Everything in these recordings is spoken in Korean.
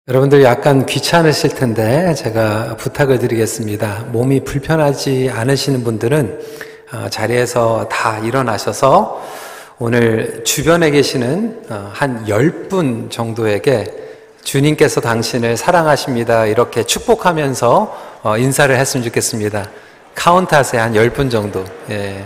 여러분들 약간 귀찮으실 텐데 제가 부탁을 드리겠습니다. 몸이 불편하지 않으시는 분들은 자리에서 다 일어나셔서 오늘 주변에 계시는 한 10분 정도에게 주님께서 당신을 사랑하십니다 이렇게 축복하면서 인사를 했으면 좋겠습니다. 카운트하세요. 한 10분 정도. 예.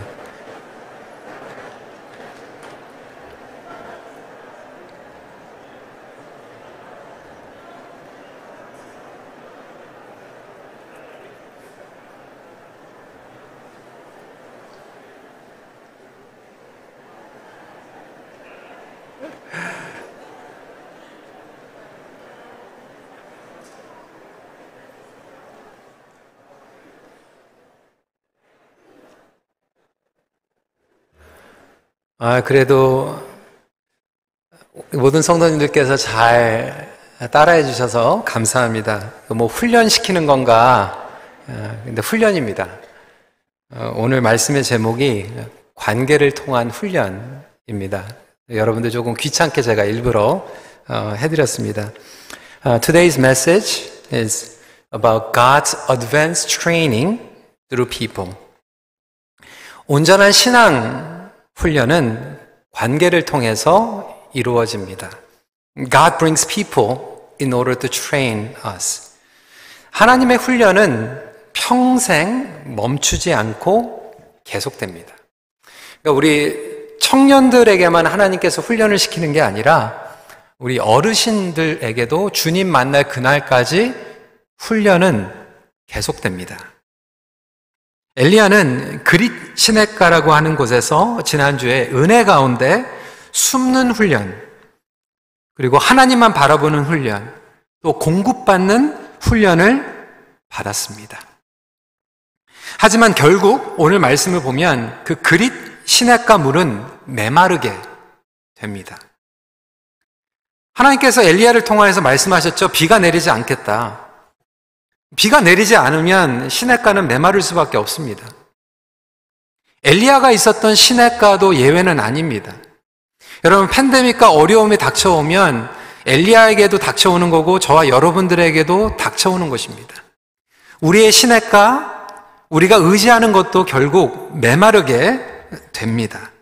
그래도 모든 성도님들께서 잘 따라해 주셔서 감사합니다. 뭐 훈련시키는 건가? 근데 훈련입니다. 오늘 말씀의 제목이 관계를 통한 훈련입니다. 여러분들 조금 귀찮게 제가 일부러 해드렸습니다. Today's message is about God's advanced training through people. 온전한 신앙 훈련은 관계를 통해서 이루어집니다. God brings people in order to train us. 하나님의 훈련은 평생 멈추지 않고 계속됩니다. 그러니까 우리 청년들에게만 하나님께서 훈련을 시키는 게 아니라 우리 어르신들에게도 주님 만날 그날까지 훈련은 계속됩니다. 엘리야는 그릿 시냇가라고 하는 곳에서 지난주에 은혜 가운데 숨는 훈련, 그리고 하나님만 바라보는 훈련, 또 공급받는 훈련을 받았습니다. 하지만 결국 오늘 말씀을 보면 그 그릿 시냇가 물은 메마르게 됩니다. 하나님께서 엘리야를 통하여서 말씀하셨죠. 비가 내리지 않겠다. 비가 내리지 않으면 시냇가는 메마를 수밖에 없습니다. 엘리야가 있었던 시냇가도 예외는 아닙니다. 여러분, 팬데믹과 어려움이 닥쳐오면 엘리야에게도 닥쳐오는 거고 저와 여러분들에게도 닥쳐오는 것입니다. 우리의 시냇가, 우리가 의지하는 것도 결국 메마르게 됩니다.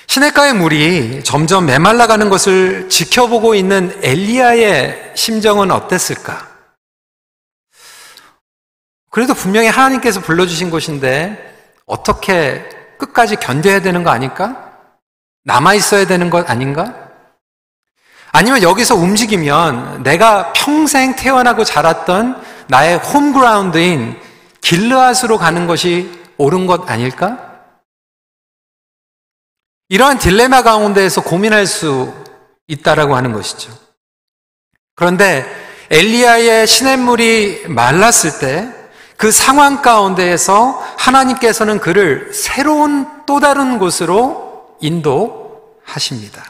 시냇가의 물이 점점 메말라가는 것을 지켜보고 있는 엘리야의 심정은 어땠을까? 그래도 분명히 하나님께서 불러주신 곳인데 어떻게 끝까지 견뎌야 되는 거 아닐까? 남아있어야 되는 것 아닌가? 아니면 여기서 움직이면 내가 평생 태어나고 자랐던 나의 홈그라운드인 길르앗으로 가는 것이 옳은 것 아닐까? 이러한 딜레마 가운데에서 고민할 수 있다라고 하는 것이죠. 그런데 엘리야의 시냇물이 말랐을 때 그 상황 가운데에서 하나님께서는 그를 새로운 또 다른 곳으로 인도하십니다.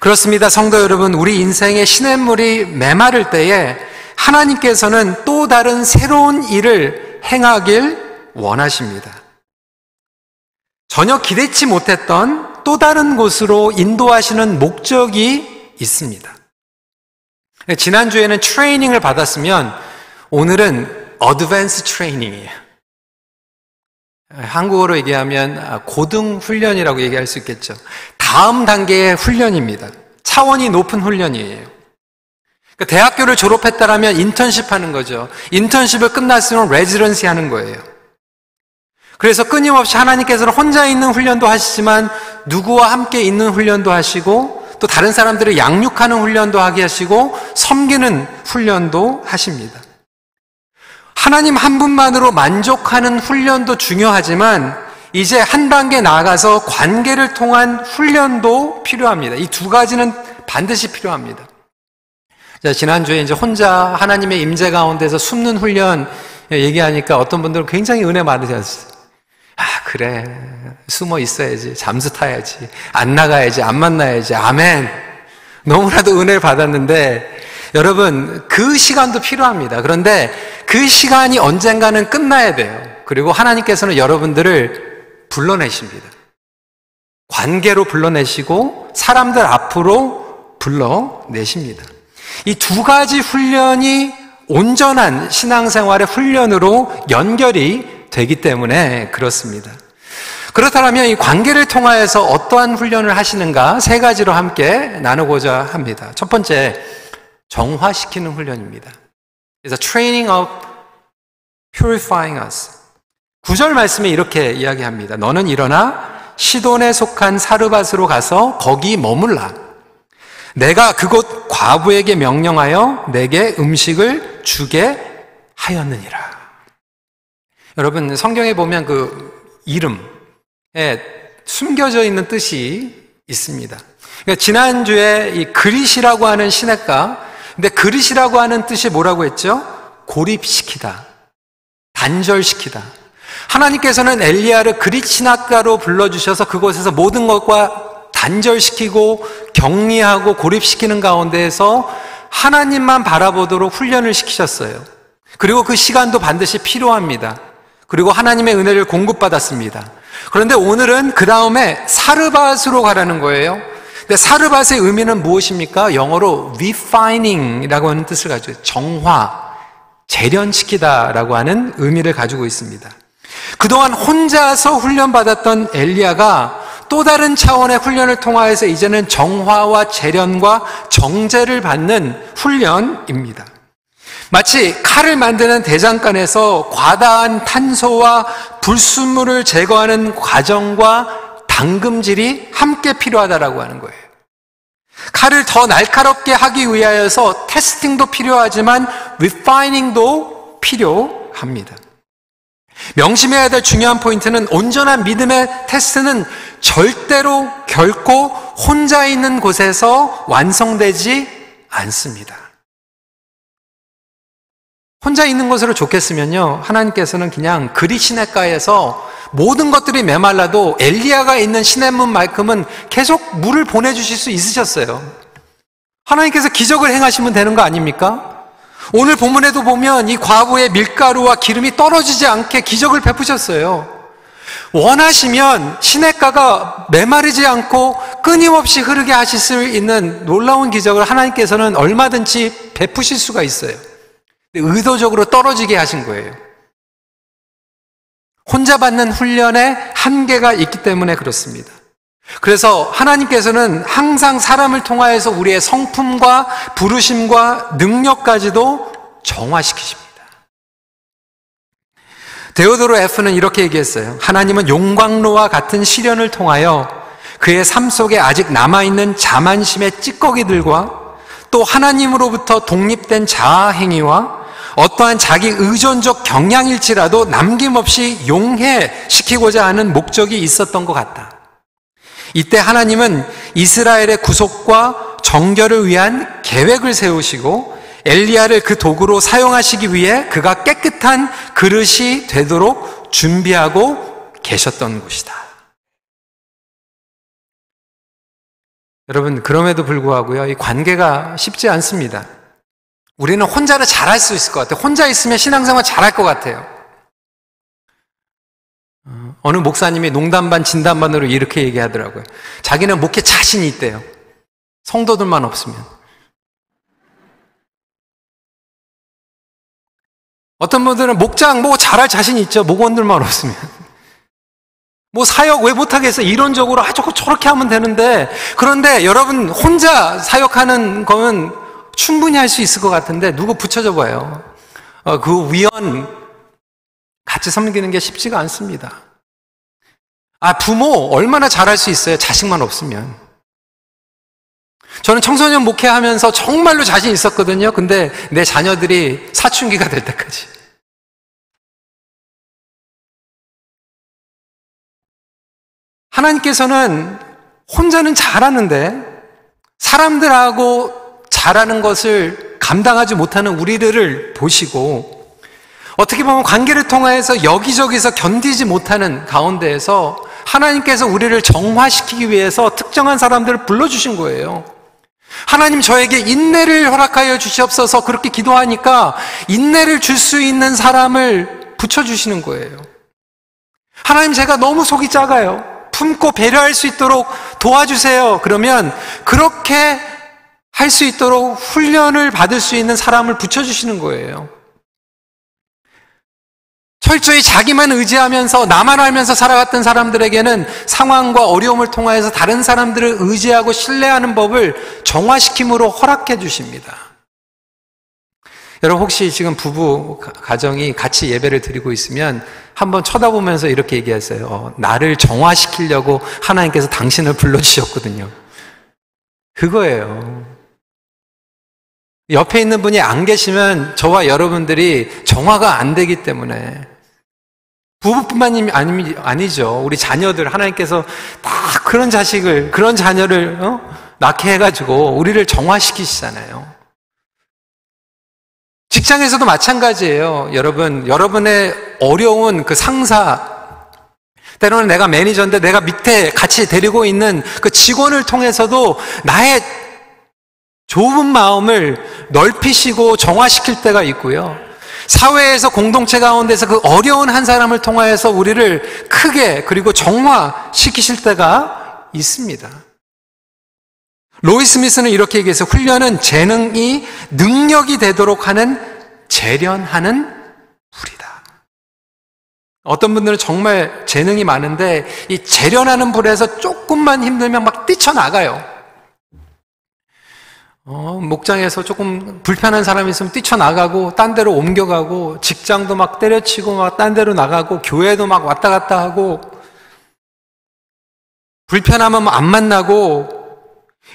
그렇습니다. 성도 여러분, 우리 인생의 시냇물이 메마를 때에 하나님께서는 또 다른 새로운 일을 행하길 원하십니다. 전혀 기대치 못했던 또 다른 곳으로 인도하시는 목적이 있습니다. 지난주에는 트레이닝을 받았으면 오늘은 어드밴스 트레이닝이에요. 한국어로 얘기하면 고등훈련이라고 얘기할 수 있겠죠. 다음 단계의 훈련입니다. 차원이 높은 훈련이에요. 그러니까 대학교를 졸업했다라면 인턴십 하는 거죠. 인턴십을 끝났으면 레지던시 하는 거예요. 그래서 끊임없이 하나님께서는 혼자 있는 훈련도 하시지만 누구와 함께 있는 훈련도 하시고 또 다른 사람들을 양육하는 훈련도 하게 하시고 섬기는 훈련도 하십니다. 하나님 한 분만으로 만족하는 훈련도 중요하지만 이제 한 단계 나아가서 관계를 통한 훈련도 필요합니다. 이 두 가지는 반드시 필요합니다. 자, 지난주에 이제 혼자 하나님의 임재 가운데서 숨는 훈련 얘기하니까 어떤 분들은 굉장히 은혜 받으셨어요. 그래, 숨어 있어야지, 잠수 타야지, 안 나가야지, 안 만나야지, 아멘. 너무나도 은혜를 받았는데 여러분, 그 시간도 필요합니다. 그런데 그 시간이 언젠가는 끝나야 돼요. 그리고 하나님께서는 여러분들을 불러내십니다. 관계로 불러내시고 사람들 앞으로 불러내십니다. 이 두 가지 훈련이 온전한 신앙생활의 훈련으로 연결이 되기 때문에 그렇습니다. 그렇다면 이 관계를 통하여서 어떠한 훈련을 하시는가 세 가지로 함께 나누고자 합니다. 첫 번째, 정화시키는 훈련입니다. 그래서 training of purifying us. 9절 말씀에 이렇게 이야기합니다. 너는 일어나 시돈에 속한 사르밧으로 가서 거기 머물라. 내가 그곳 과부에게 명령하여 내게 음식을 주게 하였느니라. 여러분, 성경에 보면 그 이름에 숨겨져 있는 뜻이 있습니다. 그러니까 지난주에 이 그릿이라고 하는 시냇가, 근데 그릿이라고 하는 뜻이 뭐라고 했죠? 고립시키다, 단절시키다. 하나님께서는 엘리야를 그릿 시냇가로 불러주셔서 그곳에서 모든 것과 단절시키고 격리하고 고립시키는 가운데에서 하나님만 바라보도록 훈련을 시키셨어요. 그리고 그 시간도 반드시 필요합니다. 그리고 하나님의 은혜를 공급받았습니다. 그런데 오늘은 그 다음에 사르밧으로 가라는 거예요. 근데 사르밧의 의미는 무엇입니까? 영어로 refining이라고 하는 뜻을 가지고 있어요. 정화, 재련시키다라고 하는 의미를 가지고 있습니다. 그동안 혼자서 훈련받았던 엘리야가 또 다른 차원의 훈련을 통하여서 이제는 정화와 재련과 정제를 받는 훈련입니다. 마치 칼을 만드는 대장간에서 과다한 탄소와 불순물을 제거하는 과정과 담금질이 함께 필요하다라고 하는 거예요. 칼을 더 날카롭게 하기 위하여서 테스팅도 필요하지만 리파이닝도 필요합니다. 명심해야 될 중요한 포인트는 온전한 믿음의 테스트는 절대로 결코 혼자 있는 곳에서 완성되지 않습니다. 혼자 있는 곳으로 좋겠으면요, 하나님께서는 그냥 그릿 시냇가에서 모든 것들이 메말라도 엘리야가 있는 시냇물만큼은 계속 물을 보내주실 수 있으셨어요. 하나님께서 기적을 행하시면 되는 거 아닙니까? 오늘 본문에도 보면 이 과부의 밀가루와 기름이 떨어지지 않게 기적을 베푸셨어요. 원하시면 시냇가가 메마르지 않고 끊임없이 흐르게 하실 수 있는 놀라운 기적을 하나님께서는 얼마든지 베푸실 수가 있어요. 의도적으로 떨어지게 하신 거예요. 혼자 받는 훈련에 한계가 있기 때문에 그렇습니다. 그래서 하나님께서는 항상 사람을 통하여서 우리의 성품과 부르심과 능력까지도 정화시키십니다. 데오도로 F는 이렇게 얘기했어요. 하나님은 용광로와 같은 시련을 통하여 그의 삶 속에 아직 남아있는 자만심의 찌꺼기들과 또 하나님으로부터 독립된 자아 행위와 어떠한 자기 의존적 경향일지라도 남김없이 용해시키고자 하는 목적이 있었던 것 같다. 이때 하나님은 이스라엘의 구속과 정결을 위한 계획을 세우시고 엘리야를 그 도구로 사용하시기 위해 그가 깨끗한 그릇이 되도록 준비하고 계셨던 곳이다. 여러분, 그럼에도 불구하고요, 이 관계가 쉽지 않습니다. 우리는 혼자를 잘할 수 있을 것 같아요. 혼자 있으면 신앙생활 잘할 것 같아요. 어느 목사님이 농담 반 진담 반으로 이렇게 얘기하더라고요. 자기는 목회 자신이 있대요. 성도들만 없으면. 어떤 분들은 목장 뭐 잘할 자신이 있죠. 목원들만 없으면. 뭐 사역 왜 못하겠어? 이론적으로 저렇게 하면 되는데, 그런데 여러분 혼자 사역하는 거는 충분히 할 수 있을 것 같은데 누구 붙여줘 봐요. 그 위원 같이 섬기는 게 쉽지가 않습니다. 부모 얼마나 잘할 수 있어요? 자식만 없으면. 저는 청소년 목회하면서 정말로 자신 있었거든요. 근데 내 자녀들이 사춘기가 될 때까지. 하나님께서는 혼자는 잘하는데 사람들하고 잘하는 것을 감당하지 못하는 우리들을 보시고 어떻게 보면 관계를 통해서 여기저기서 견디지 못하는 가운데에서 하나님께서 우리를 정화시키기 위해서 특정한 사람들을 불러주신 거예요. 하나님 저에게 인내를 허락하여 주시옵소서 그렇게 기도하니까 인내를 줄 수 있는 사람을 붙여주시는 거예요. 하나님 제가 너무 속이 작아요. 품고 배려할 수 있도록 도와주세요. 그러면 그렇게 할 수 있도록 훈련을 받을 수 있는 사람을 붙여주시는 거예요. 철저히 자기만 의지하면서 나만 알면서 살아갔던 사람들에게는 상황과 어려움을 통하여서 다른 사람들을 의지하고 신뢰하는 법을 정화시킴으로 허락해 주십니다. 여러분 혹시 지금 부부 가정이 같이 예배를 드리고 있으면 한번 쳐다보면서 이렇게 얘기하세요. 나를 정화시키려고 하나님께서 당신을 불러주셨거든요. 그거예요. 옆에 있는 분이 안 계시면 저와 여러분들이 정화가 안 되기 때문에 부부뿐만 아니죠. 우리 자녀들 하나님께서 다 그런 자식을 그런 자녀를 낳게 해가지고 우리를 정화시키시잖아요. 직장에서도 마찬가지예요. 여러분, 여러분의 어려운 그 상사, 때로는 내가 매니저인데 내가 밑에 같이 데리고 있는 그 직원을 통해서도 나의 좁은 마음을 넓히시고 정화시킬 때가 있고요. 사회에서 공동체 가운데서 그 어려운 한 사람을 통하여서 우리를 크게 그리고 정화시키실 때가 있습니다. 로이스 스미스는 이렇게 얘기해서 훈련은 재능이 능력이 되도록 하는 재련하는 불이다. 어떤 분들은 정말 재능이 많은데 이 재련하는 불에서 조금만 힘들면 막 뛰쳐나가요. 목장에서 조금 불편한 사람이 있으면 뛰쳐나가고 딴 데로 옮겨가고 직장도 막 때려치고 막 딴 데로 나가고 교회도 막 왔다 갔다 하고 불편하면 안 만나고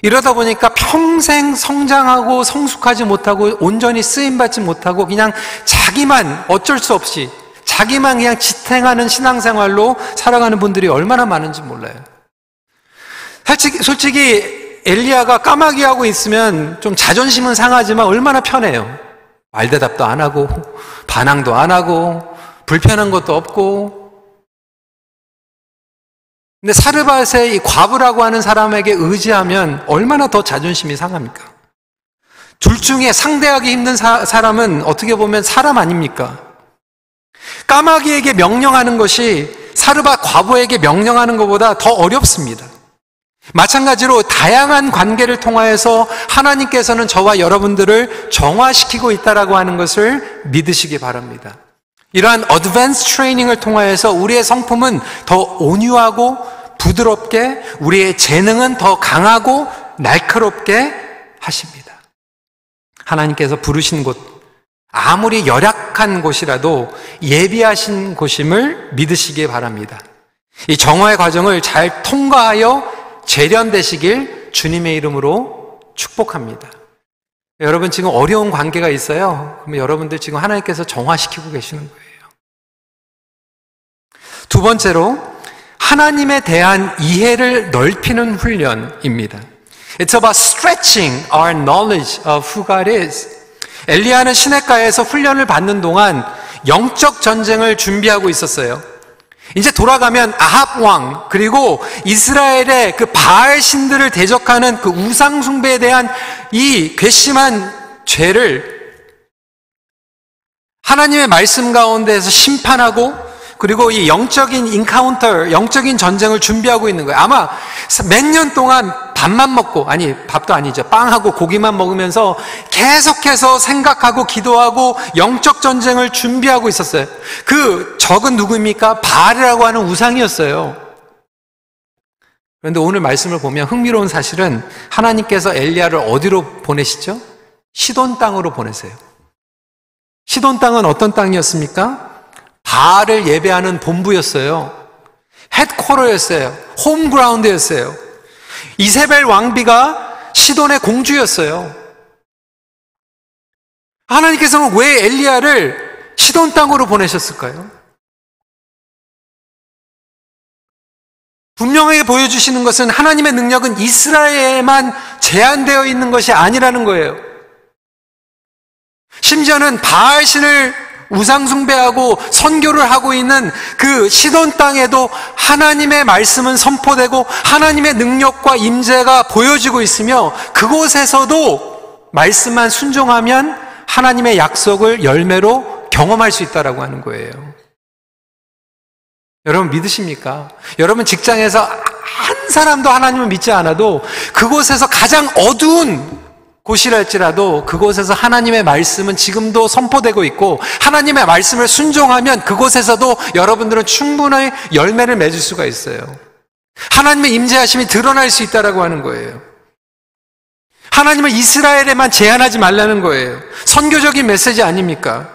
이러다 보니까 평생 성장하고 성숙하지 못하고 온전히 쓰임받지 못하고 그냥 자기만 어쩔 수 없이 자기만 그냥 지탱하는 신앙생활로 살아가는 분들이 얼마나 많은지 몰라요. 솔직히 엘리야가 까마귀 하고 있으면 좀 자존심은 상하지만 얼마나 편해요. 말대답도 안 하고 반항도 안 하고 불편한 것도 없고. 근데 사르밧의 이 과부라고 하는 사람에게 의지하면 얼마나 더 자존심이 상합니까? 둘 중에 상대하기 힘든 사람은 어떻게 보면 사람 아닙니까? 까마귀에게 명령하는 것이 사르밧 과부에게 명령하는 것보다 더 어렵습니다. 마찬가지로 다양한 관계를 통하여서 하나님께서는 저와 여러분들을 정화시키고 있다라고 하는 것을 믿으시기 바랍니다. 이러한 어드밴스 트레이닝을 통하여서 우리의 성품은 더 온유하고 부드럽게, 우리의 재능은 더 강하고 날카롭게 하십니다. 하나님께서 부르신 곳, 아무리 열악한 곳이라도 예비하신 곳임을 믿으시기 바랍니다. 이 정화의 과정을 잘 통과하여 재련되시길 주님의 이름으로 축복합니다. 여러분 지금 어려운 관계가 있어요. 그러면 여러분들 지금 하나님께서 정화시키고 계시는 거예요. 두 번째로 하나님에 대한 이해를 넓히는 훈련입니다. It's about stretching our knowledge of who God is. 엘리야는 시냇가에서 훈련을 받는 동안 영적 전쟁을 준비하고 있었어요. 이제 돌아가면 아합 왕 그리고 이스라엘의 그 바알 신들을 대적하는 그 우상 숭배에 대한 이 괘씸한 죄를 하나님의 말씀 가운데에서 심판하고 그리고 이 영적인 인카운터, 영적인 전쟁을 준비하고 있는 거예요. 아마 몇 년 동안 밥만 먹고, 아니 밥도 아니죠, 빵하고 고기만 먹으면서 계속해서 생각하고 기도하고 영적 전쟁을 준비하고 있었어요. 그 적은 누구입니까? 바알이라고 하는 우상이었어요. 그런데 오늘 말씀을 보면 흥미로운 사실은 하나님께서 엘리야를 어디로 보내시죠? 시돈 땅으로 보내세요. 시돈 땅은 어떤 땅이었습니까? 바알을 예배하는 본부였어요. 헤드쿼터였어요. 홈그라운드였어요. 이세벨 왕비가 시돈의 공주였어요. 하나님께서는 왜 엘리야를 시돈 땅으로 보내셨을까요? 분명하게 보여주시는 것은 하나님의 능력은 이스라엘에만 제한되어 있는 것이 아니라는 거예요. 심지어는 바알신을 우상숭배하고 선교를 하고 있는 그 시돈 땅에도 하나님의 말씀은 선포되고 하나님의 능력과 임재가 보여지고 있으며 그곳에서도 말씀만 순종하면 하나님의 약속을 열매로 경험할 수 있다라고 하는 거예요. 여러분 믿으십니까? 여러분 직장에서 한 사람도 하나님을 믿지 않아도 그곳에서 가장 어두운 곳이랄지라도 그곳에서 하나님의 말씀은 지금도 선포되고 있고 하나님의 말씀을 순종하면 그곳에서도 여러분들은 충분히 열매를 맺을 수가 있어요. 하나님의 임재하심이 드러날 수 있다라고 하는 거예요. 하나님은 이스라엘에만 제한하지 말라는 거예요. 선교적인 메시지 아닙니까?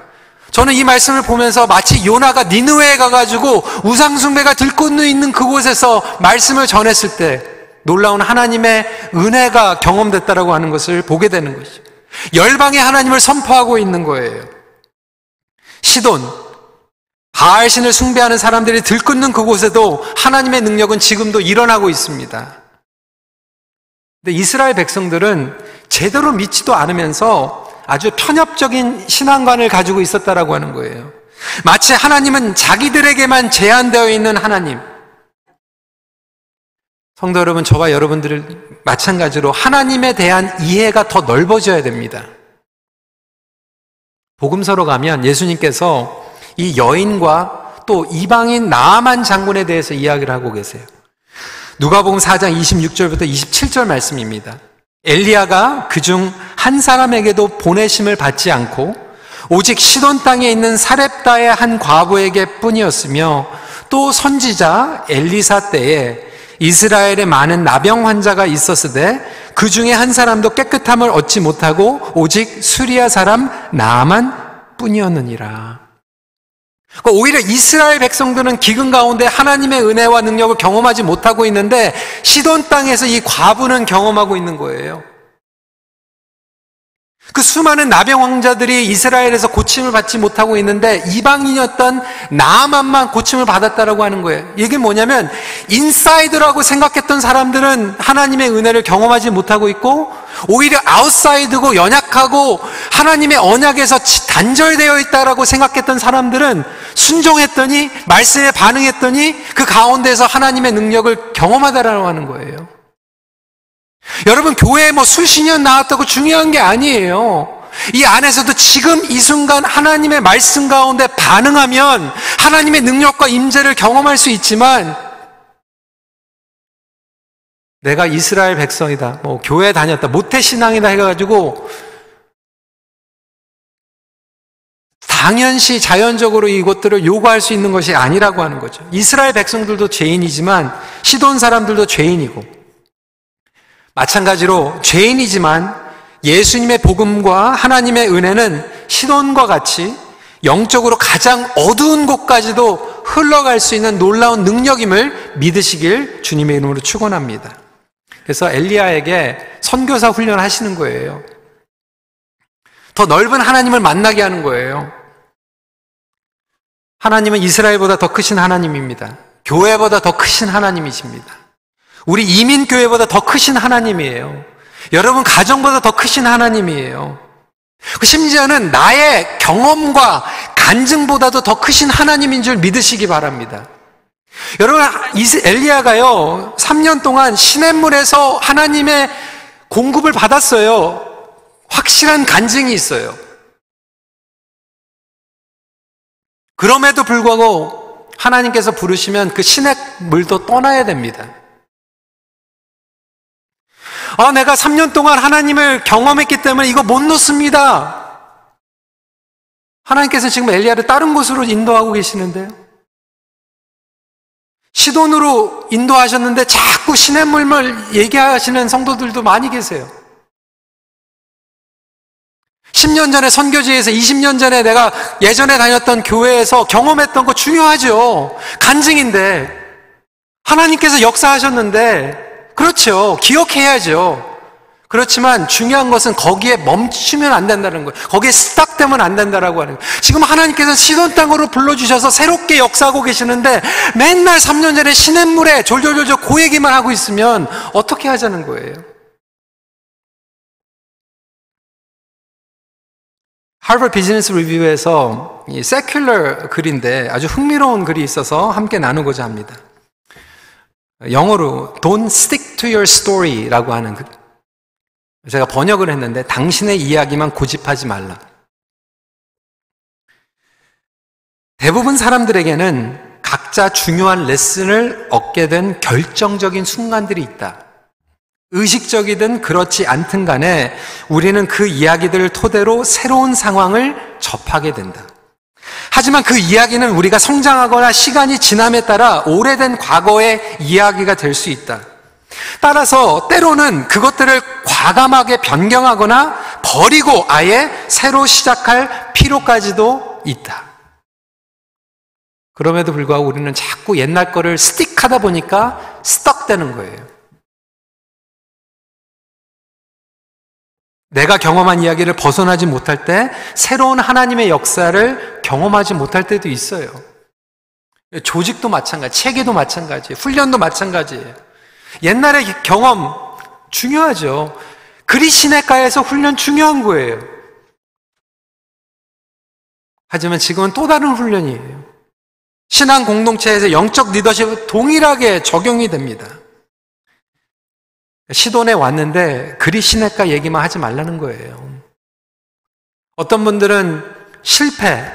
저는 이 말씀을 보면서 마치 요나가 니느웨에 가가지고 우상숭배가 들끓고 있는 그곳에서 말씀을 전했을 때 놀라운 하나님의 은혜가 경험됐다라고 하는 것을 보게 되는 것이죠. 열방의 하나님을 선포하고 있는 거예요. 시돈, 바알신을 숭배하는 사람들이 들끓는 그곳에도 하나님의 능력은 지금도 일어나고 있습니다. 근데 이스라엘 백성들은 제대로 믿지도 않으면서 아주 편협적인 신앙관을 가지고 있었다라고 하는 거예요. 마치 하나님은 자기들에게만 제한되어 있는 하나님. 성도 여러분, 저와 여러분들 마찬가지로 하나님에 대한 이해가 더 넓어져야 됩니다. 복음서로 가면 예수님께서 이 여인과 또 이방인 나아만 장군에 대해서 이야기를 하고 계세요. 누가복음 4장 26절부터 27절 말씀입니다. 엘리야가 그중 한 사람에게도 보내심을 받지 않고 오직 시돈 땅에 있는 사렙다의 한 과부에게 뿐이었으며 또 선지자 엘리사 때에 이스라엘에 많은 나병 환자가 있었으되 그 중에 한 사람도 깨끗함을 얻지 못하고 오직 수리아 사람 나아만 뿐이었느니라. 그러니까 오히려 이스라엘 백성들은 기근 가운데 하나님의 은혜와 능력을 경험하지 못하고 있는데 시돈 땅에서 이 과부는 경험하고 있는 거예요. 그 수많은 나병 환자들이 이스라엘에서 고침을 받지 못하고 있는데 이방인이었던 나아만만 고침을 받았다라고 하는 거예요. 이게 뭐냐면 인사이드라고 생각했던 사람들은 하나님의 은혜를 경험하지 못하고 있고 오히려 아웃사이드고 연약하고 하나님의 언약에서 단절되어 있다라고 생각했던 사람들은 순종했더니 말씀에 반응했더니 그 가운데서 하나님의 능력을 경험하다라고 하는 거예요. 여러분, 교회에 수십 년 나왔다고 중요한 게 아니에요. 이 안에서도 지금 이 순간 하나님의 말씀 가운데 반응하면 하나님의 능력과 임재를 경험할 수 있지만 내가 이스라엘 백성이다, 교회 다녔다, 모태신앙이다 해가지고 당연시 자연적으로 이것들을 요구할 수 있는 것이 아니라고 하는 거죠. 이스라엘 백성들도 죄인이지만 시돈 사람들도 죄인이고 마찬가지로 죄인이지만 예수님의 복음과 하나님의 은혜는 시돈과 같이 영적으로 가장 어두운 곳까지도 흘러갈 수 있는 놀라운 능력임을 믿으시길 주님의 이름으로 축원합니다. 그래서 엘리야에게 선교사 훈련을 하시는 거예요. 더 넓은 하나님을 만나게 하는 거예요. 하나님은 이스라엘보다 더 크신 하나님입니다. 교회보다 더 크신 하나님이십니다. 우리 이민교회보다 더 크신 하나님이에요. 여러분 가정보다 더 크신 하나님이에요. 심지어는 나의 경험과 간증보다도 더 크신 하나님인 줄 믿으시기 바랍니다. 여러분, 엘리야가요 3년 동안 시냇물에서 하나님의 공급을 받았어요. 확실한 간증이 있어요. 그럼에도 불구하고 하나님께서 부르시면 그 시냇물도 떠나야 됩니다. 내가 3년 동안 하나님을 경험했기 때문에 이거 못 놓습니다. 하나님께서 지금 엘리야를 다른 곳으로 인도하고 계시는데요. 시돈으로 인도하셨는데 자꾸 시냇물을 얘기하시는 성도들도 많이 계세요. 10년 전에 선교지에서 20년 전에 내가 예전에 다녔던 교회에서 경험했던 거 중요하죠. 간증인데 하나님께서 역사하셨는데 그렇죠. 기억해야죠. 그렇지만 중요한 것은 거기에 멈추면 안 된다는 거예요. 거기에 스탁되면 안 된다라고 하는 거예요. 지금 하나님께서 시돈 땅으로 불러주셔서 새롭게 역사하고 계시는데 맨날 3년 전에 시냇물에 졸졸졸졸 그 얘기만 하고 있으면 어떻게 하자는 거예요? 하버드 비즈니스 리뷰에서 이 세큘러 글인데 아주 흥미로운 글이 있어서 함께 나누고자 합니다. 영어로 Don't stick to your story라고 하는 글. 제가 번역을 했는데 당신의 이야기만 고집하지 말라. 대부분 사람들에게는 각자 중요한 레슨을 얻게 된 결정적인 순간들이 있다. 의식적이든 그렇지 않든 간에 우리는 그 이야기들을 토대로 새로운 상황을 접하게 된다. 하지만 그 이야기는 우리가 성장하거나 시간이 지남에 따라 오래된 과거의 이야기가 될 수 있다. 따라서 때로는 그것들을 과감하게 변경하거나 버리고 아예 새로 시작할 필요까지도 있다. 그럼에도 불구하고 우리는 자꾸 옛날 거를 스틱하다 보니까 스떡되는 거예요. 내가 경험한 이야기를 벗어나지 못할 때 새로운 하나님의 역사를 경험하지 못할 때도 있어요. 조직도 마찬가지, 체계도 마찬가지, 훈련도 마찬가지예요. 옛날의 경험 중요하죠. 그리 시내가에서 훈련 중요한 거예요. 하지만 지금은 또 다른 훈련이에요. 신앙 공동체에서 영적 리더십은 동일하게 적용이 됩니다. 시돈에 왔는데 그리 시내가 얘기만 하지 말라는 거예요. 어떤 분들은 실패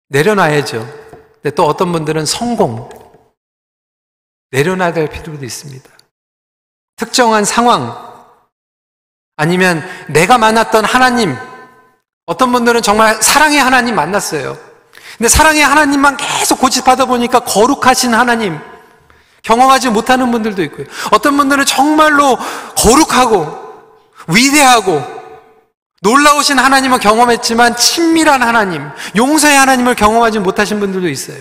내려놔야죠. 근데 또 어떤 분들은 성공 내려놔야 될 필요도 있습니다. 특정한 상황 아니면 내가 만났던 하나님, 어떤 분들은 정말 사랑의 하나님 만났어요. 근데 사랑의 하나님만 계속 고집하다 보니까 거룩하신 하나님 경험하지 못하는 분들도 있고요. 어떤 분들은 정말로 거룩하고 위대하고 놀라우신 하나님을 경험했지만 친밀한 하나님, 용서의 하나님을 경험하지 못하신 분들도 있어요.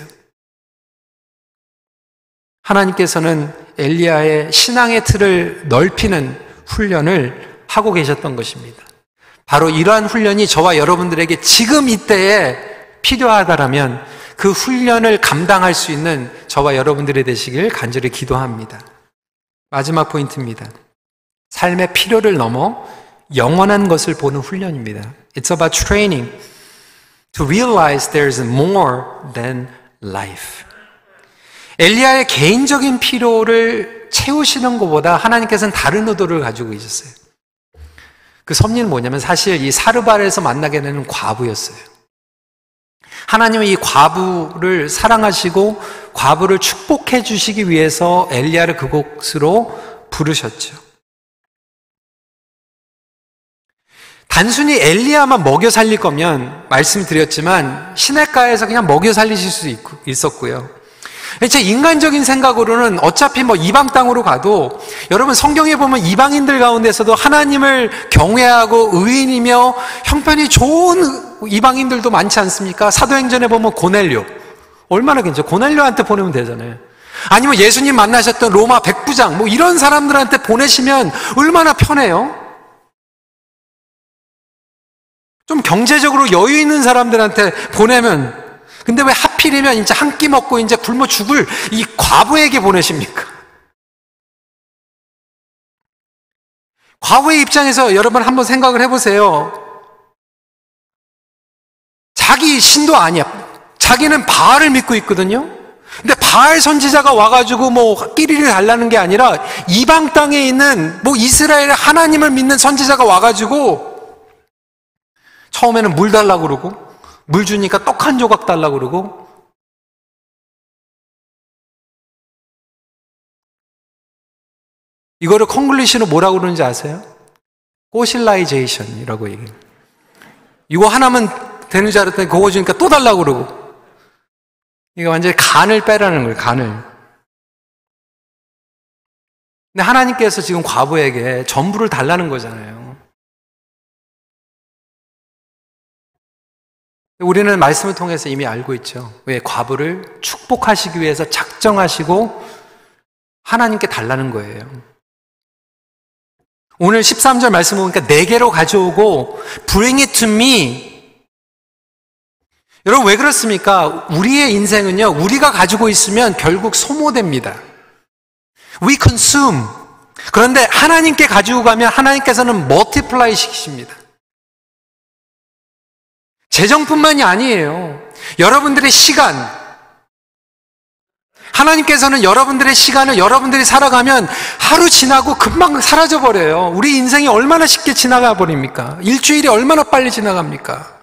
하나님께서는 엘리야의 신앙의 틀을 넓히는 훈련을 하고 계셨던 것입니다. 바로 이러한 훈련이 저와 여러분들에게 지금 이때에 필요하다라면 그 훈련을 감당할 수 있는 저와 여러분들이 되시길 간절히 기도합니다. 마지막 포인트입니다. 삶의 필요를 넘어 영원한 것을 보는 훈련입니다. It's about training to realize there's more than life. 엘리야의 개인적인 필요를 채우시는 것보다 하나님께서는 다른 의도를 가지고 계셨어요. 그 섭리는 뭐냐면 사실 이 사르발에서 만나게 되는 과부였어요. 하나님은 이 과부를 사랑하시고 과부를 축복해 주시기 위해서 엘리야를 그곳으로 부르셨죠. 단순히 엘리야만 먹여 살릴 거면 말씀드렸지만 시냇가에서 그냥 먹여 살리실 수 있었고요. 제 인간적인 생각으로는 어차피 이방 땅으로 가도 여러분 성경에 보면 이방인들 가운데서도 하나님을 경외하고 의인이며 형편이 좋은 이방인들도 많지 않습니까? 사도행전에 보면 고넬료 얼마나 괜찮아요. 고넬료한테 보내면 되잖아요. 아니면 예수님 만나셨던 로마 백부장 이런 사람들한테 보내시면 얼마나 편해요. 좀 경제적으로 여유 있는 사람들한테 보내면, 근데 왜 하필이면 이제 한 끼 먹고 이제 굶어 죽을 이 과부에게 보내십니까? 과부의 입장에서 여러분 한번 생각을 해보세요. 자기 신도 아니야. 자기는 바알을 믿고 있거든요. 근데 바알 선지자가 와가지고 끼리를 달라는 게 아니라 이방 땅에 있는 이스라엘의 하나님을 믿는 선지자가 와가지고 처음에는 물 달라고 그러고 물 주니까 떡 한 조각 달라고 그러고 이거를 콩글리시로 뭐라고 그러는지 아세요? 꼬실라이제이션이라고 얘기해요. 이거 하나만 되는 줄 알았더니 그거 주니까 또 달라고 그러고 이게 완전히 간을 빼라는 거예요. 간을. 근데 하나님께서 지금 과부에게 전부를 달라는 거잖아요. 우리는 말씀을 통해서 이미 알고 있죠. 왜? 과부를 축복하시기 위해서 작정하시고 하나님께 달라는 거예요. 오늘 13절 말씀 보니까 내게로 가져오고 bring it to me. 여러분 왜 그렇습니까? 우리의 인생은요, 우리가 가지고 있으면 결국 소모됩니다. We consume. 그런데 하나님께 가지고 가면 하나님께서는 multiply 시키십니다. 재정뿐만이 아니에요. 여러분들의 시간, 하나님께서는 여러분들의 시간을 여러분들이 살아가면 하루 지나고 금방 사라져버려요. 우리 인생이 얼마나 쉽게 지나가 버립니까? 일주일이 얼마나 빨리 지나갑니까?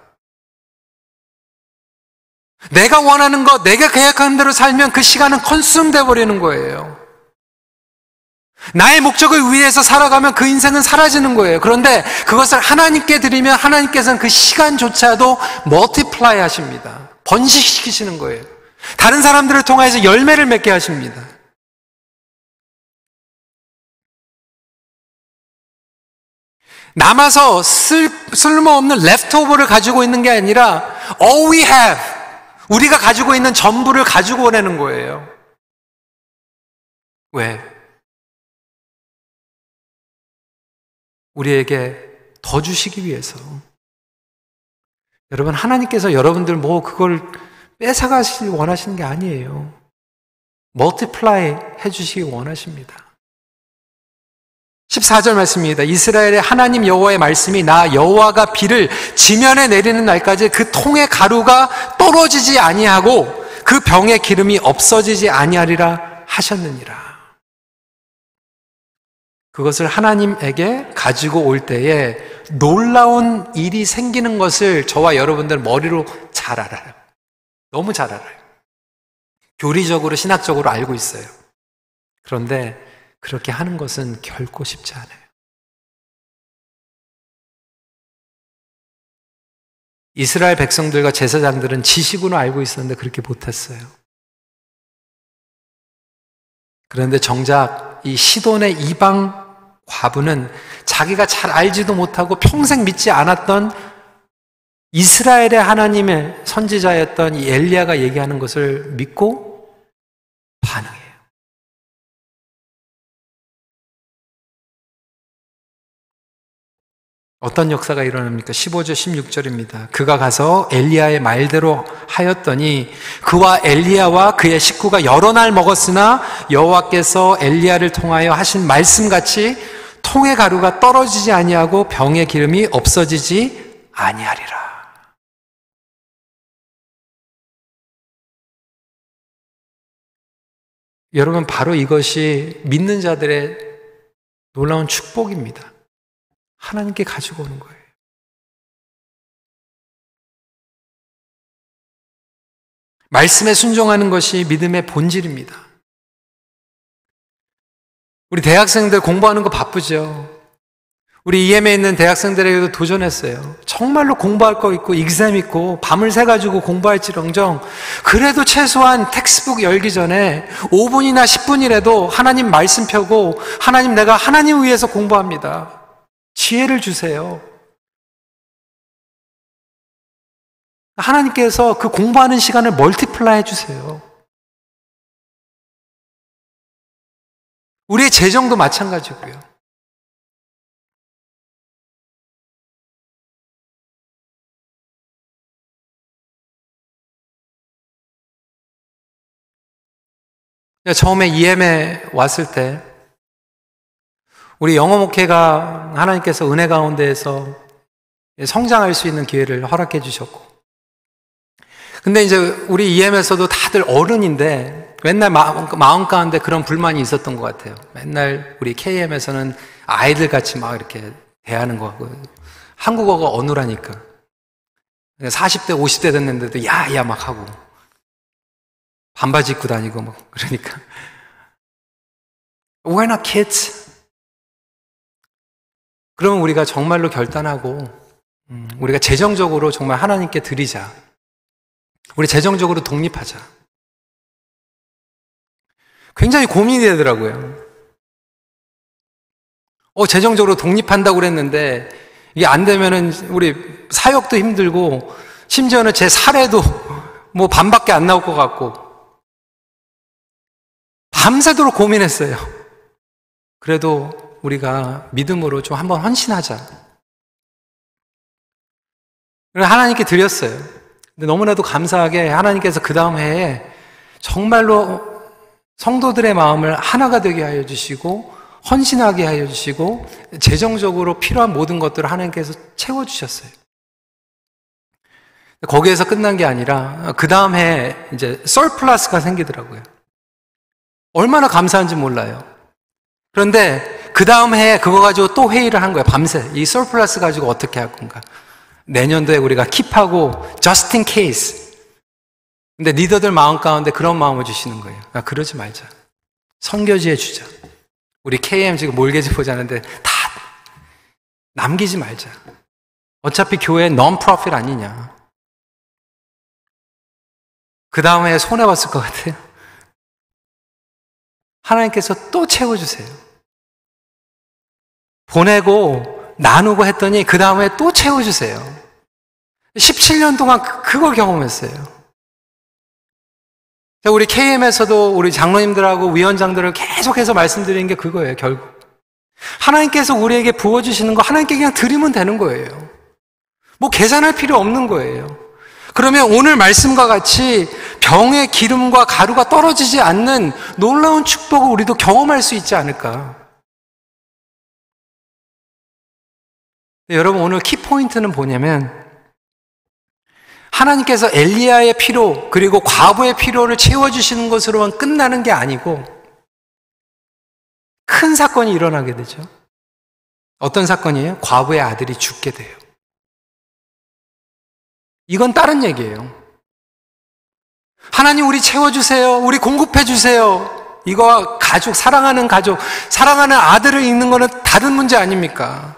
내가 원하는 것, 내가 계획하는 대로 살면 그 시간은 컨숨 돼버리는 거예요. 나의 목적을 위해서 살아가면 그 인생은 사라지는 거예요. 그런데 그것을 하나님께 드리면 하나님께서는 그 시간조차도 멀티플라이 하십니다. 번식시키시는 거예요. 다른 사람들을 통해서 열매를 맺게 하십니다. 남아서 쓸모없는 leftover를 가지고 있는 게 아니라 all we have, 우리가 가지고 있는 전부를 가지고 오라는 거예요. 왜? 우리에게 더 주시기 위해서. 여러분, 하나님께서 여러분들 그걸 뺏어가시기 원하시는 게 아니에요. 멀티플라이 해주시기 원하십니다. 14절 말씀입니다. 이스라엘의 하나님 여호와의 말씀이 나 여호와가 비를 지면에 내리는 날까지 그 통의 가루가 떨어지지 아니하고 그 병의 기름이 없어지지 아니하리라 하셨느니라. 그것을 하나님에게 가지고 올 때에 놀라운 일이 생기는 것을 저와 여러분들 머리로 잘 알아요. 너무 잘 알아요. 교리적으로, 신학적으로 알고 있어요. 그런데 그렇게 하는 것은 결코 쉽지 않아요. 이스라엘 백성들과 제사장들은 지식으로 알고 있었는데 그렇게 못했어요. 그런데 정작 이 시돈의 이방 과부는 자기가 잘 알지도 못하고 평생 믿지 않았던 이스라엘의 하나님의 선지자였던 이 엘리야가 얘기하는 것을 믿고 반응해요. 어떤 역사가 일어납니까? 15절 16절입니다. 그가 가서 엘리야의 말대로 하였더니 그와 엘리야와 그의 식구가 여러 날 먹었으나 여호와께서 엘리야를 통하여 하신 말씀같이 통의 가루가 떨어지지 아니하고 병의 기름이 없어지지 아니하리라. 여러분, 바로 이것이 믿는 자들의 놀라운 축복입니다. 하나님께 가지고 오는 거예요. 말씀에 순종하는 것이 믿음의 본질입니다. 우리 대학생들 공부하는 거 바쁘죠? 우리 EM에 있는 대학생들에게도 도전했어요. 정말로 공부할 거 있고 익셈 있고 밤을 새가지고 공부할지언정 그래도 최소한 텍스트북 열기 전에 5분이나 10분이라도 하나님 말씀 펴고 하나님, 내가 하나님 위해서 공부합니다. 지혜를 주세요. 하나님께서 그 공부하는 시간을 멀티플라이 해주세요. 우리의 재정도 마찬가지고요. 처음에 EM에 왔을 때 우리 영어 목회가 하나님께서 은혜 가운데에서 성장할 수 있는 기회를 허락해 주셨고, 근데 이제 우리 EM에서도 다들 어른인데 맨날 마음 가운데 그런 불만이 있었던 것 같아요. 맨날 우리 KM에서는 아이들 같이 막 이렇게 대하는 거 같고 한국어가 어눌하니까 40대 50대 됐는데도 야야 막 하고 반바지 입고 다니고 막 그러니까 We're not kids. 그러면 우리가 정말로 결단하고 우리가 재정적으로 정말 하나님께 드리자. 우리 재정적으로 독립하자. 굉장히 고민이 되더라고요. 재정적으로 독립한다고 그랬는데 이게 안 되면은 우리 사역도 힘들고 심지어는 제 사례도 뭐 반밖에 안 나올 것 같고 밤새도록 고민했어요. 그래도 우리가 믿음으로 좀 한번 헌신하자. 하나님께 드렸어요. 근데 너무나도 감사하게 하나님께서 그 다음 해에 정말로 성도들의 마음을 하나가 되게 하여 주시고 헌신하게 하여 주시고 재정적으로 필요한 모든 것들을 하나님께서 채워주셨어요. 거기에서 끝난 게 아니라 그 다음 해에 이제 서플러스가 생기더라고요. 얼마나 감사한지 몰라요. 그런데 그 다음 해에 그거 가지고 또 회의를 한 거예요. 밤새. 이 서플러스 가지고 어떻게 할 건가. 내년도에 우리가 킵하고 just in case. 근데 리더들 마음 가운데 그런 마음을 주시는 거예요. 그러지 말자. 선교지에 주자. 우리 KM 지금 몰개지 보자는데 다 남기지 말자. 어차피 교회 non-profit 아니냐. 그 다음에 손해봤을 것 같아요. 하나님께서 또 채워주세요. 보내고 나누고 했더니 그 다음에 또 채워주세요. 17년 동안 그거 경험했어요. 우리 KM에서도 우리 장로님들하고 위원장들을 계속해서 말씀드리는 게 그거예요, 결국. 하나님께서 우리에게 부어주시는 거 하나님께 그냥 드리면 되는 거예요. 뭐 계산할 필요 없는 거예요. 그러면 오늘 말씀과 같이 병의 기름과 가루가 떨어지지 않는 놀라운 축복을 우리도 경험할 수 있지 않을까. 여러분, 오늘 키포인트는 뭐냐면 하나님께서 엘리야의 필요 그리고 과부의 필요를 채워주시는 것으로만 끝나는 게 아니고 큰 사건이 일어나게 되죠. 어떤 사건이에요? 과부의 아들이 죽게 돼요. 이건 다른 얘기예요. 하나님 우리 채워주세요. 우리 공급해주세요. 이거 가족, 사랑하는 아들을 잃는 거는 다른 문제 아닙니까?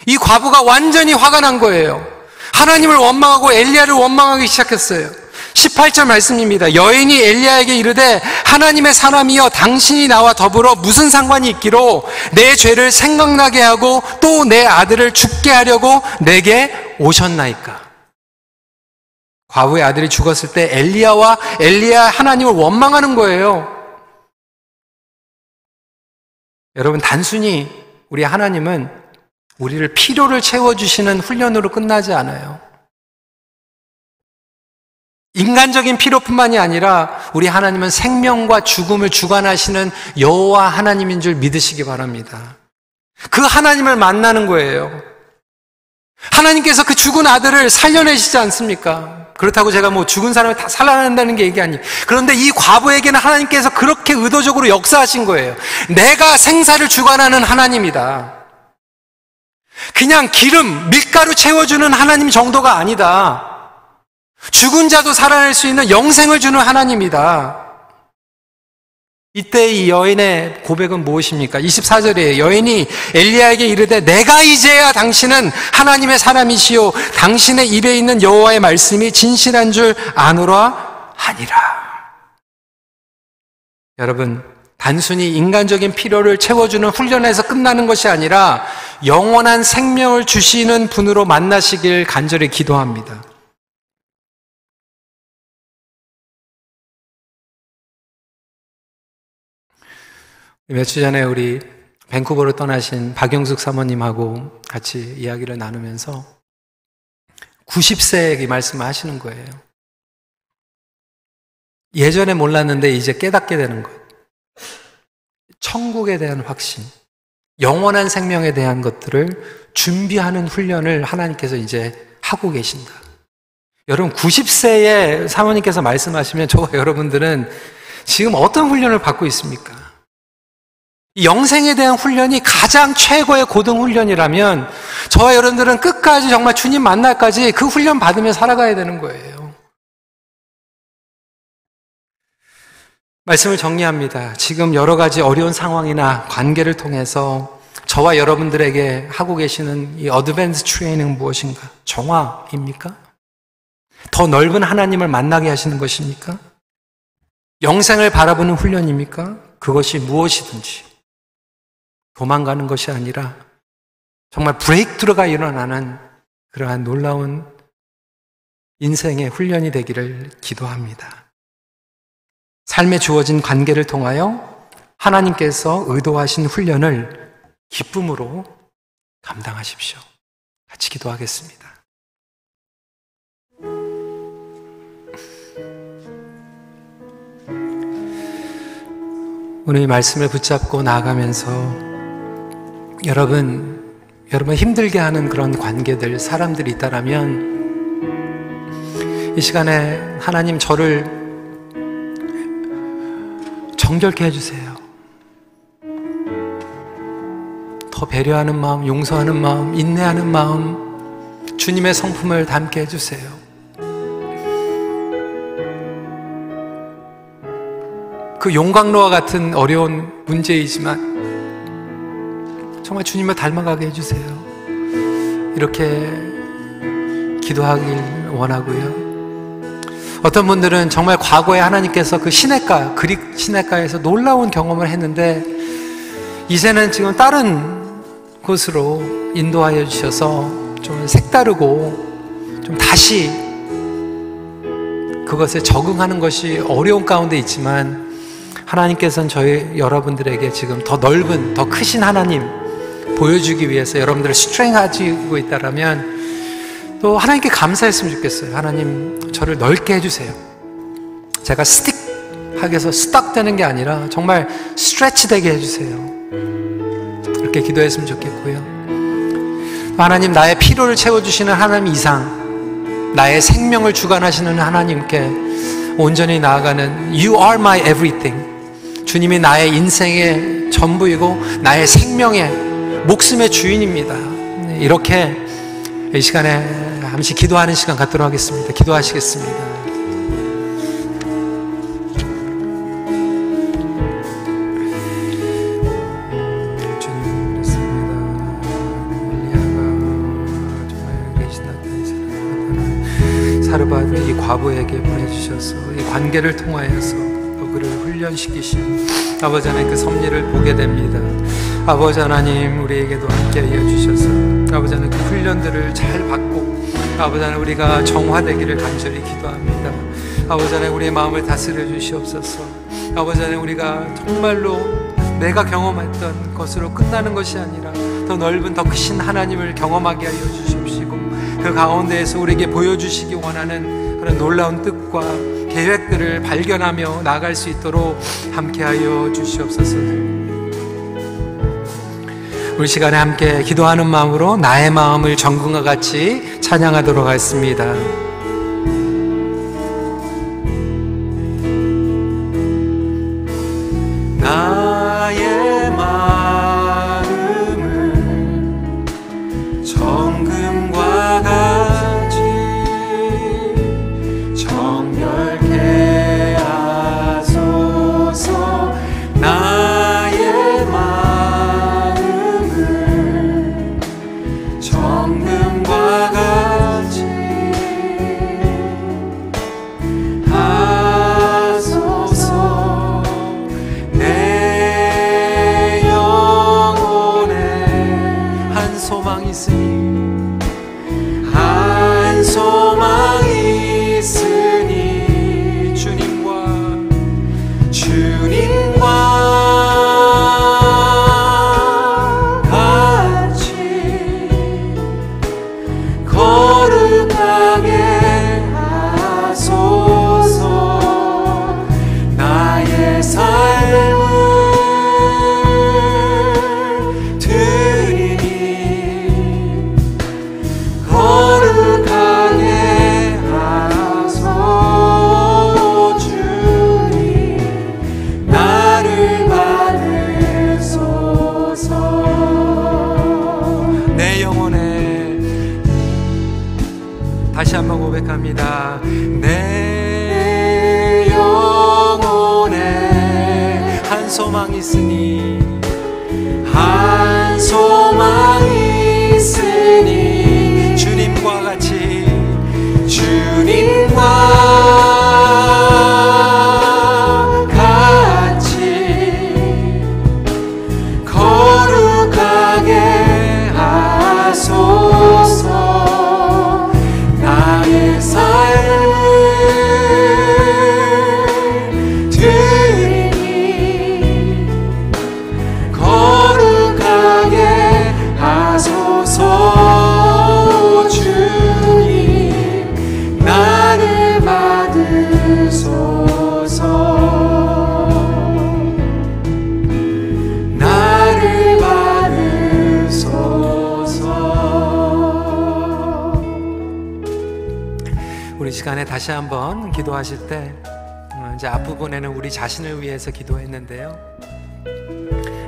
이 과부가 완전히 화가 난 거예요. 하나님을 원망하고 엘리야를 원망하기 시작했어요. 18절 말씀입니다. 여인이 엘리야에게 이르되 하나님의 사람이여 당신이 나와 더불어 무슨 상관이 있기로 내 죄를 생각나게 하고 또 내 아들을 죽게 하려고 내게 오셨나이까. 과부의 아들이 죽었을 때 엘리야 하나님을 원망하는 거예요. 여러분, 단순히 우리 하나님은 우리를 필요를 채워주시는 훈련으로 끝나지 않아요. 인간적인 필요뿐만이 아니라 우리 하나님은 생명과 죽음을 주관하시는 여호와 하나님인 줄 믿으시기 바랍니다. 그 하나님을 만나는 거예요. 하나님께서 그 죽은 아들을 살려내시지 않습니까? 그렇다고 제가 뭐 죽은 사람을 다 살려낸다는 게 얘기 아니에요. 그런데 이 과부에게는 하나님께서 그렇게 의도적으로 역사하신 거예요. 내가 생사를 주관하는 하나님이다. 그냥 기름, 밀가루 채워주는 하나님 정도가 아니다. 죽은 자도 살아날 수 있는 영생을 주는 하나님이다. 이때 이 여인의 고백은 무엇입니까? 24절이에요. 여인이 엘리야에게 이르되 내가 이제야 당신은 하나님의 사람이시요 당신의 입에 있는 여호와의 말씀이 진실한 줄 아노라 하니라. 여러분, 단순히 인간적인 필요를 채워주는 훈련에서 끝나는 것이 아니라 영원한 생명을 주시는 분으로 만나시길 간절히 기도합니다. 며칠 전에 우리 밴쿠버로 떠나신 박영숙 사모님하고 같이 이야기를 나누면서 90세의 말씀을 하시는 거예요. 예전에 몰랐는데 이제 깨닫게 되는 것. 천국에 대한 확신, 영원한 생명에 대한 것들을 준비하는 훈련을 하나님께서 이제 하고 계신다. 여러분, 90세의 사모님께서 말씀하시면 저와 여러분들은 지금 어떤 훈련을 받고 있습니까? 영생에 대한 훈련이 가장 최고의 고등 훈련이라면 저와 여러분들은 끝까지 정말 주님 만날까지 그 훈련 받으며 살아가야 되는 거예요. 말씀을 정리합니다. 지금 여러 가지 어려운 상황이나 관계를 통해서 저와 여러분들에게 하고 계시는 이 어드밴스 트레이닝은 무엇인가? 정화입니까? 더 넓은 하나님을 만나게 하시는 것입니까? 영생을 바라보는 훈련입니까? 그것이 무엇이든지 도망가는 것이 아니라 정말 브레이크트루가 일어나는 그러한 놀라운 인생의 훈련이 되기를 기도합니다. 삶에 주어진 관계를 통하여 하나님께서 의도하신 훈련을 기쁨으로 감당하십시오. 같이 기도하겠습니다. 오늘 이 말씀을 붙잡고 나아가면서 여러분 힘들게 하는 그런 관계들, 사람들이 있다라면 이 시간에 하나님 저를 정결케 해주세요. 더 배려하는 마음, 용서하는 마음, 인내하는 마음, 주님의 성품을 담게 해주세요. 그 용광로와 같은 어려운 문제이지만 정말 주님을 닮아가게 해주세요. 이렇게 기도하길 원하고요. 어떤 분들은 정말 과거에 하나님께서 그 시냇가, 그릭 시냇가에서 놀라운 경험을 했는데 이제는 지금 다른 곳으로 인도하여 주셔서 좀 색다르고 좀 다시 그것에 적응하는 것이 어려운 가운데 있지만 하나님께서는 여러분들에게 지금 더 넓은, 더 크신 하나님 보여주기 위해서 여러분들을 스트렝하시고 있다라면 또 하나님께 감사했으면 좋겠어요. 하나님, 저를 넓게 해주세요. 제가 스틱하게서 스탁되는 게 아니라 정말 스트레치 되게 해주세요. 이렇게 기도했으면 좋겠고요. 하나님, 나의 필요를 채워주시는 하나님 이상 나의 생명을 주관하시는 하나님께 온전히 나아가는 You are my everything. 주님이 나의 인생의 전부이고 나의 생명의 목숨의 주인입니다. 이렇게 이 시간에 잠시 기도하는 시간 갖도록 하겠습니다. 기도하시겠습니다. 주님, 그렇습니다. 엘리야가 정말 계신 나타나는 사르밧을 이 과부에게 보내주셔서 이 관계를 통하여서 또 그를 훈련시키신 아버지 하나님 그 섭리를 보게 됩니다. 아버지 하나님, 우리에게도 함께 이어주셔서 아버지 하나님 그 훈련들을 잘 받고 아버지 하나님 우리가 정화되기를 간절히 기도합니다. 아버지 하나님 우리의 마음을 다스려 주시옵소서. 아버지 하나님 우리가 정말로 내가 경험했던 것으로 끝나는 것이 아니라 더 넓은 더 크신 하나님을 경험하게 하여 주십시고 그 가운데에서 우리에게 보여주시기 원하는 그런 놀라운 뜻과 계획들을 발견하며 나아갈 수 있도록 함께하여 주시옵소서. 우리 시간에 함께 기도하는 마음으로 나의 마음을 정금과 같이 찬양하도록 하겠습니다. 나의 마음을 정금과 같이 정결케 하소서. 나의 마음을 정금과 같이 하소서. 내 영혼에 한 소망이 있으니 한 소망이 있으니 주님과 같이 거룩하게 하소서. 나의 삶을 드리니 거룩하게 하소서. 주님 나를 받으소서. 내 영혼에 다시 한번 고백합니다. 내 영혼에 한 소망이 있으니 한 소망이 있으니 주님과 같이 거룩하게 하소서. 나의 삶을 드리니 거룩하게 하소서. 주님 나를 받으소서. 나를 받으소서. 우리 시간에 다시 한번 기도하실 때 이제 앞부분에는 우리 자신을 위해서 기도했는데요.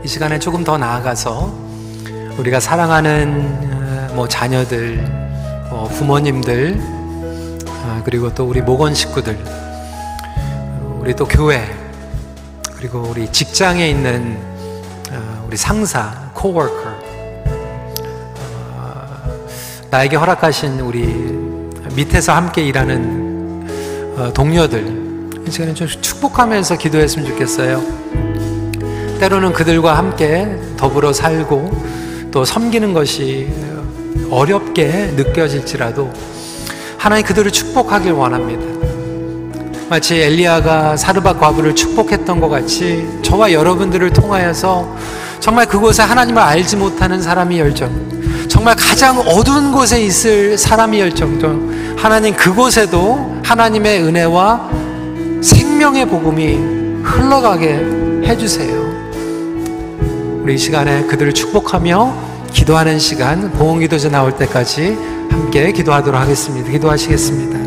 이 시간에 조금 더 나아가서 우리가 사랑하는 자녀들, 부모님들, 그리고 또 우리 목원 식구들, 우리 또 교회, 그리고 우리 직장에 있는 우리 상사, 코워커, 나에게 허락하신 우리 밑에서 함께 일하는 동료들, 이 시간에 좀 축복하면서 기도했으면 좋겠어요. 때로는 그들과 함께 더불어 살고 또 섬기는 것이 어렵게 느껴질지라도 하나님 그들을 축복하길 원합니다. 마치 엘리야가 사르밧 과부를 축복했던 것 같이 저와 여러분들을 통하여서 정말 그곳에 하나님을 알지 못하는 사람이 열정, 정말 가장 어두운 곳에 있을 사람이 열정도 하나님 그곳에도 하나님의 은혜와 생명의 복음이 흘러가게 해주세요. 우리 이 시간에 그들을 축복하며 기도하는 시간, 보응기도제 나올 때까지 함께 기도하도록 하겠습니다. 기도하시겠습니다.